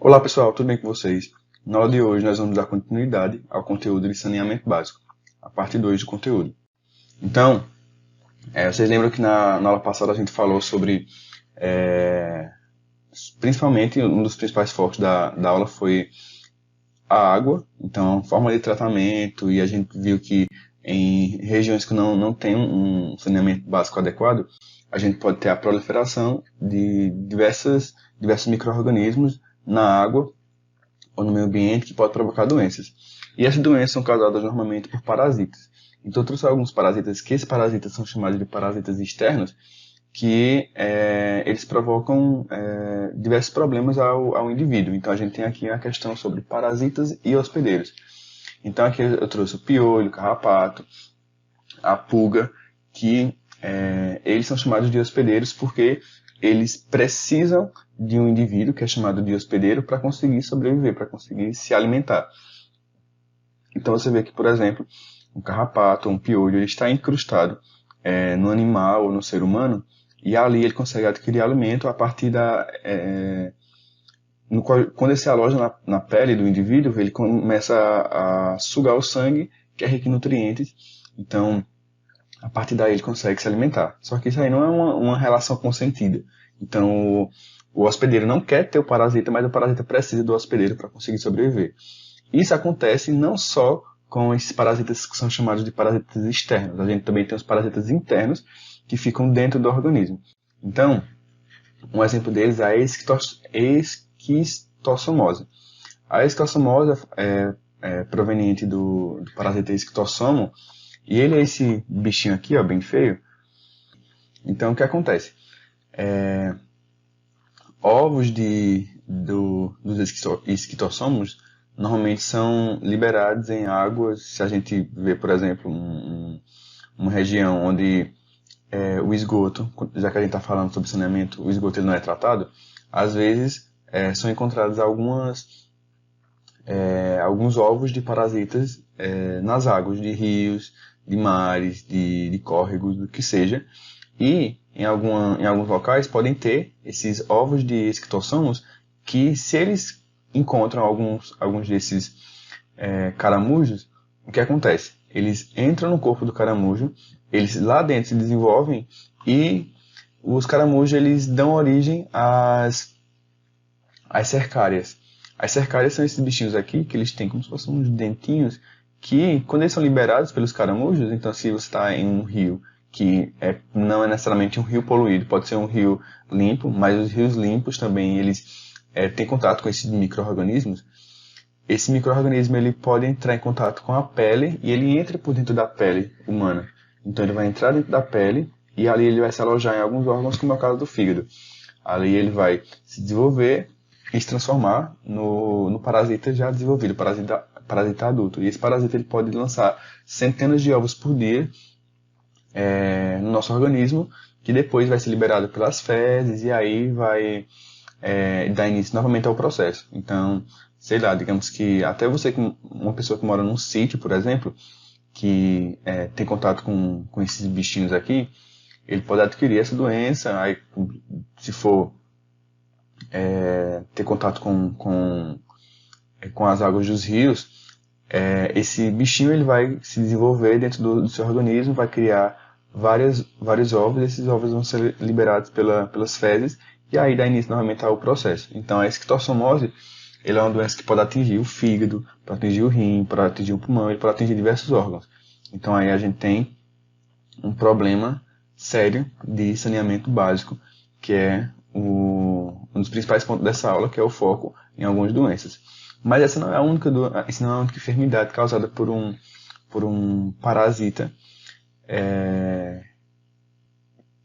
Olá pessoal, tudo bem com vocês? Na aula de hoje nós vamos dar continuidade ao conteúdo de saneamento básico, a parte 2 do conteúdo. Então, vocês lembram que na aula passada a gente falou sobre, principalmente, um dos principais focos da aula foi a água, então forma de tratamento, e a gente viu que em regiões que não tem um saneamento básico adequado, a gente pode ter a proliferação de diversos micro-organismos na água ou no meio ambiente que pode provocar doenças. E essas doenças são causadas normalmente por parasitas. Então eu trouxe alguns parasitas, que esses parasitas são chamados de parasitas externos, que eles provocam diversos problemas ao indivíduo. Então a gente tem aqui a questão sobre parasitas e hospedeiros. Então aqui eu trouxe o piolho, o carrapato, a pulga, que eles são chamados de hospedeiros porque eles precisam de um indivíduo, que é chamado de hospedeiro, para conseguir sobreviver, para conseguir se alimentar. Então você vê que, por exemplo, um carrapato ou um piolho ele está incrustado no animal ou no ser humano, e ali ele consegue adquirir alimento a partir quando ele se aloja na pele do indivíduo, ele começa a sugar o sangue, que é rico em nutrientes. Então, a partir daí ele consegue se alimentar. Só que isso aí não é uma relação consentida. Então, o hospedeiro não quer ter o parasita, mas o parasita precisa do hospedeiro para conseguir sobreviver. Isso acontece não só com esses parasitas que são chamados de parasitas externos. A gente também tem os parasitas internos que ficam dentro do organismo. Então, um exemplo deles é a esquistossomose. A esquistossomose é proveniente do parasita esquistossomo, e ele é esse bichinho aqui, ó, bem feio. Então, o que acontece? Ovos dos esquistossomos normalmente são liberados em águas. Se a gente vê, por exemplo, uma região onde o esgoto, já que a gente está falando sobre saneamento, o esgoto ele não é tratado, às vezes são encontrados alguns ovos de parasitas nas águas de rios, de mares, de córregos, do que seja. E em alguns locais podem ter esses ovos de esquistossomos que, se eles encontram alguns desses caramujos, o que acontece? Eles entram no corpo do caramujo, eles lá dentro se desenvolvem e os caramujos eles dão origem às cercárias. As cercárias são esses bichinhos aqui, que eles têm como se fossem uns dentinhos, que quando eles são liberados pelos caramujos, então se você está em um rio que não é necessariamente um rio poluído, pode ser um rio limpo, mas os rios limpos também eles têm contato com esses micro-organismos. Esse micro-organismo ele pode entrar em contato com a pele e ele entra por dentro da pele humana. Então ele vai entrar dentro da pele e ali ele vai se alojar em alguns órgãos, como é o caso do fígado. Ali ele vai se desenvolver e se transformar no parasita já desenvolvido, parasita adulto. E esse parasita ele pode lançar centenas de ovos por dia no nosso organismo, que depois vai ser liberado pelas fezes e aí vai dar início novamente ao processo. Então, sei lá, digamos que até uma pessoa que mora num sítio, por exemplo, que tem contato com esses bichinhos aqui, ele pode adquirir essa doença, aí se for ter contato com as águas dos rios, esse bichinho ele vai se desenvolver dentro do seu organismo, vai criar vários ovos, e esses ovos vão ser liberados pelas fezes, e aí dá início novamente ao processo. Então a esquistossomose ele é uma doença que pode atingir o fígado, pode atingir o rim, pode atingir o pulmão, ele pode atingir diversos órgãos. Então aí a gente tem um problema sério de saneamento básico, que é um dos principais pontos dessa aula, que é o foco em algumas doenças. Mas essa não é a única enfermidade causada por um parasita,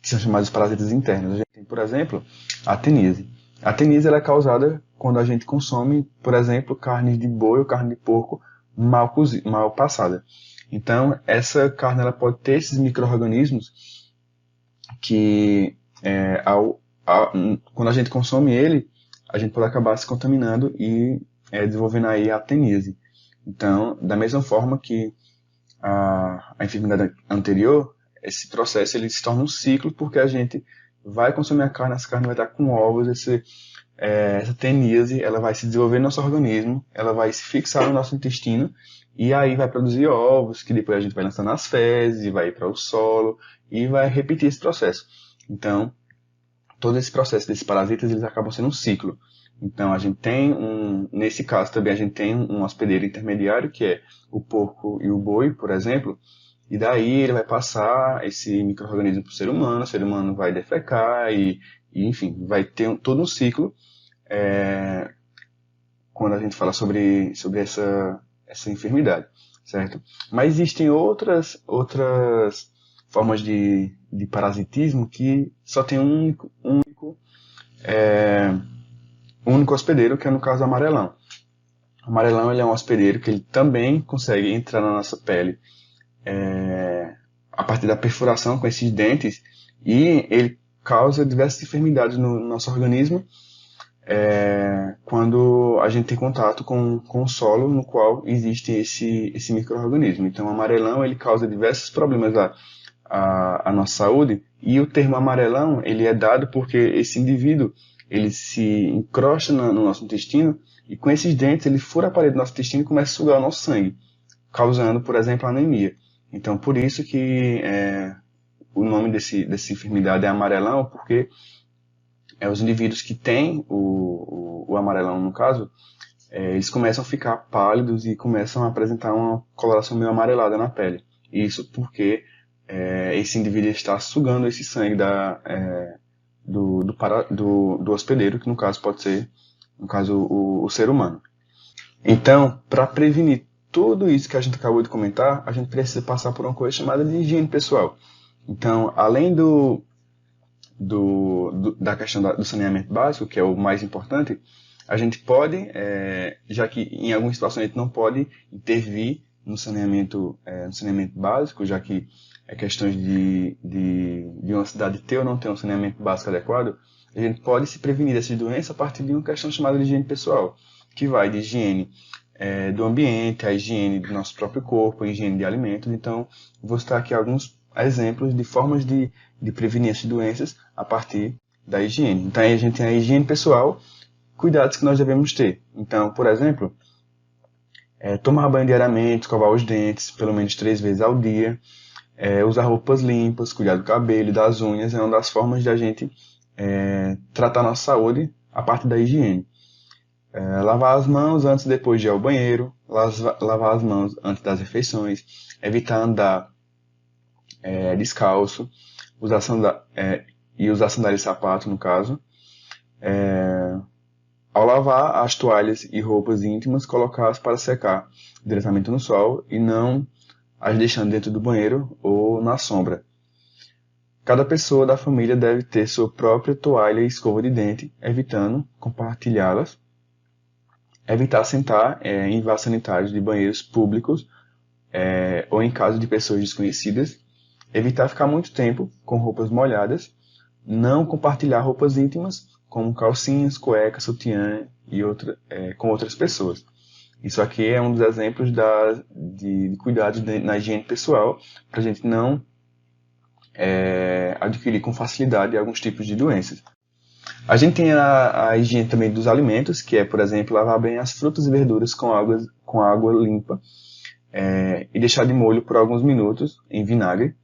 que são chamados de parasitas internos. A gente tem, por exemplo, a teníase. A teníase ela é causada quando a gente consome, por exemplo, carne de boi ou carne de porco mal passada. Então, essa carne ela pode ter esses micro-organismos que, quando a gente consome ele, a gente pode acabar se contaminando e desenvolvendo aí a teníase. Então, da mesma forma que a enfermidade anterior, esse processo ele se torna um ciclo, porque a gente vai consumir a carne, essa carne vai estar com ovos, essa teníase ela vai se desenvolver no nosso organismo, ela vai se fixar no nosso intestino e aí vai produzir ovos, que depois a gente vai lançar nas fezes e vai ir para o solo e vai repetir esse processo. Então, todo esse processo desses parasitas, eles acabam sendo um ciclo. Então, a gente tem nesse caso também, a gente tem um hospedeiro intermediário, que é o porco e o boi, por exemplo, e daí ele vai passar esse micro-organismo para o ser humano vai defecar e enfim, vai ter todo um ciclo quando a gente fala sobre essa enfermidade, certo? Mas existem outras formas de parasitismo que só tem um único hospedeiro, que é no caso do amarelão. O amarelão ele é um hospedeiro que ele também consegue entrar na nossa pele a partir da perfuração com esses dentes e ele causa diversas enfermidades no nosso organismo quando a gente tem contato com o solo no qual existe esse micro-organismo. Então o amarelão ele causa diversos problemas à nossa saúde e o termo amarelão ele é dado porque esse indivíduo ele se encrosta no nosso intestino e com esses dentes ele fura a parede do nosso intestino e começa a sugar o nosso sangue, causando, por exemplo, anemia. Então, por isso que o nome dessa enfermidade é amarelão, porque os indivíduos que têm o amarelão, no caso, eles começam a ficar pálidos e começam a apresentar uma coloração meio amarelada na pele. Isso porque esse indivíduo está sugando esse sangue do hospedeiro, que no caso pode ser, o ser humano. Então, para prevenir tudo isso que a gente acabou de comentar, a gente precisa passar por uma coisa chamada de higiene pessoal. Então, além da questão do saneamento básico, que é o mais importante, a gente pode, já que em algumas situações a gente não pode intervir no saneamento básico, já que é questões de uma cidade ter ou não ter um saneamento básico adequado, a gente pode se prevenir dessas doenças a partir de uma questão chamada de higiene pessoal, que vai de higiene do ambiente, a higiene do nosso próprio corpo, a higiene de alimentos. Então, vou citar aqui alguns exemplos de formas de prevenir essas doenças a partir da higiene. Então, aí a gente tem a higiene pessoal, cuidados que nós devemos ter. Então, por exemplo, tomar banho diariamente, escovar os dentes pelo menos 3 vezes ao dia, usar roupas limpas, cuidar do cabelo e das unhas, é uma das formas de a gente tratar a nossa saúde a partir da higiene. Lavar as mãos antes e depois de ir ao banheiro, lavar as mãos antes das refeições, evitar andar descalço, usar sandália e sapato, no caso. Ao lavar as toalhas e roupas íntimas, colocá-las para secar diretamente no sol e não as deixando dentro do banheiro ou na sombra. Cada pessoa da família deve ter sua própria toalha e escova de dente, evitando compartilhá-las. Evitar sentar em vasos sanitários de banheiros públicos ou em casa de pessoas desconhecidas. Evitar ficar muito tempo com roupas molhadas. Não compartilhar roupas íntimas, como calcinhas, cuecas, sutiã e com outras pessoas. Isso aqui é um dos exemplos de cuidados na higiene pessoal, para a gente não adquirir com facilidade alguns tipos de doenças. A gente tem a higiene também dos alimentos, que é, por exemplo, lavar bem as frutas e verduras com água limpa e deixar de molho por alguns minutos em vinagre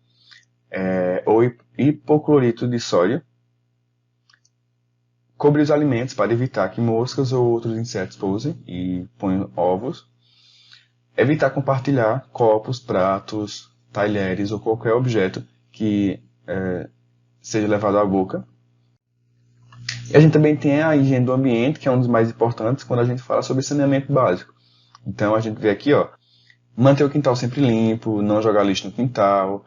ou hipoclorito de sódio. Cobrir os alimentos para evitar que moscas ou outros insetos pousem e ponham ovos. Evitar compartilhar copos, pratos, talheres ou qualquer objeto que seja levado à boca. E a gente também tem a higiene do ambiente, que é um dos mais importantes quando a gente fala sobre saneamento básico. Então a gente vê aqui, manter o quintal sempre limpo, não jogar lixo no quintal,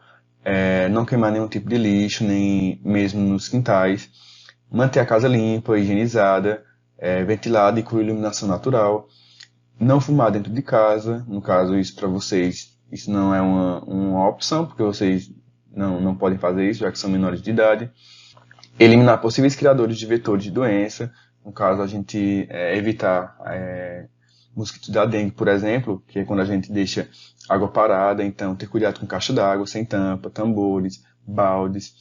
não queimar nenhum tipo de lixo, nem mesmo nos quintais. Manter a casa limpa, higienizada, ventilada e com iluminação natural. Não fumar dentro de casa, no caso isso para vocês, isso não é uma opção, porque vocês não podem fazer isso, já que são menores de idade. Eliminar possíveis criadores de vetores de doença, no caso a gente evitar mosquitos da dengue, por exemplo, que é quando a gente deixa água parada, então ter cuidado com caixa d'água sem tampa, tambores, baldes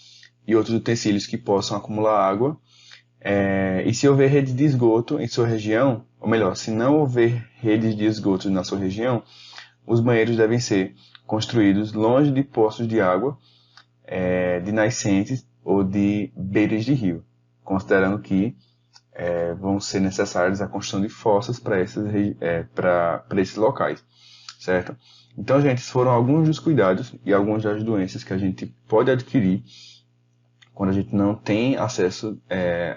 e outros utensílios que possam acumular água. E se houver rede de esgoto em sua região, ou melhor, se não houver redes de esgoto na sua região, os banheiros devem ser construídos longe de poços de água, de nascentes ou de beiras de rio, considerando que vão ser necessárias a construção de fossas para esses locais, certo? Então, gente, esses foram alguns dos cuidados e algumas das doenças que a gente pode adquirir quando a gente não tem acesso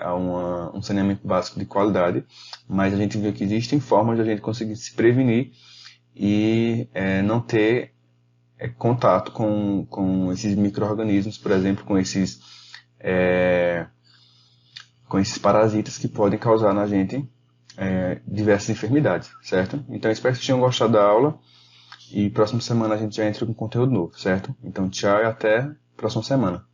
a um saneamento básico de qualidade, mas a gente vê que existem formas de a gente conseguir se prevenir e não ter contato com esses micro-organismos, por exemplo, com esses parasitas que podem causar na gente diversas enfermidades, certo? Então, espero que vocês tenham gostado da aula e próxima semana a gente já entra com conteúdo novo, certo? Então, tchau e até a próxima semana.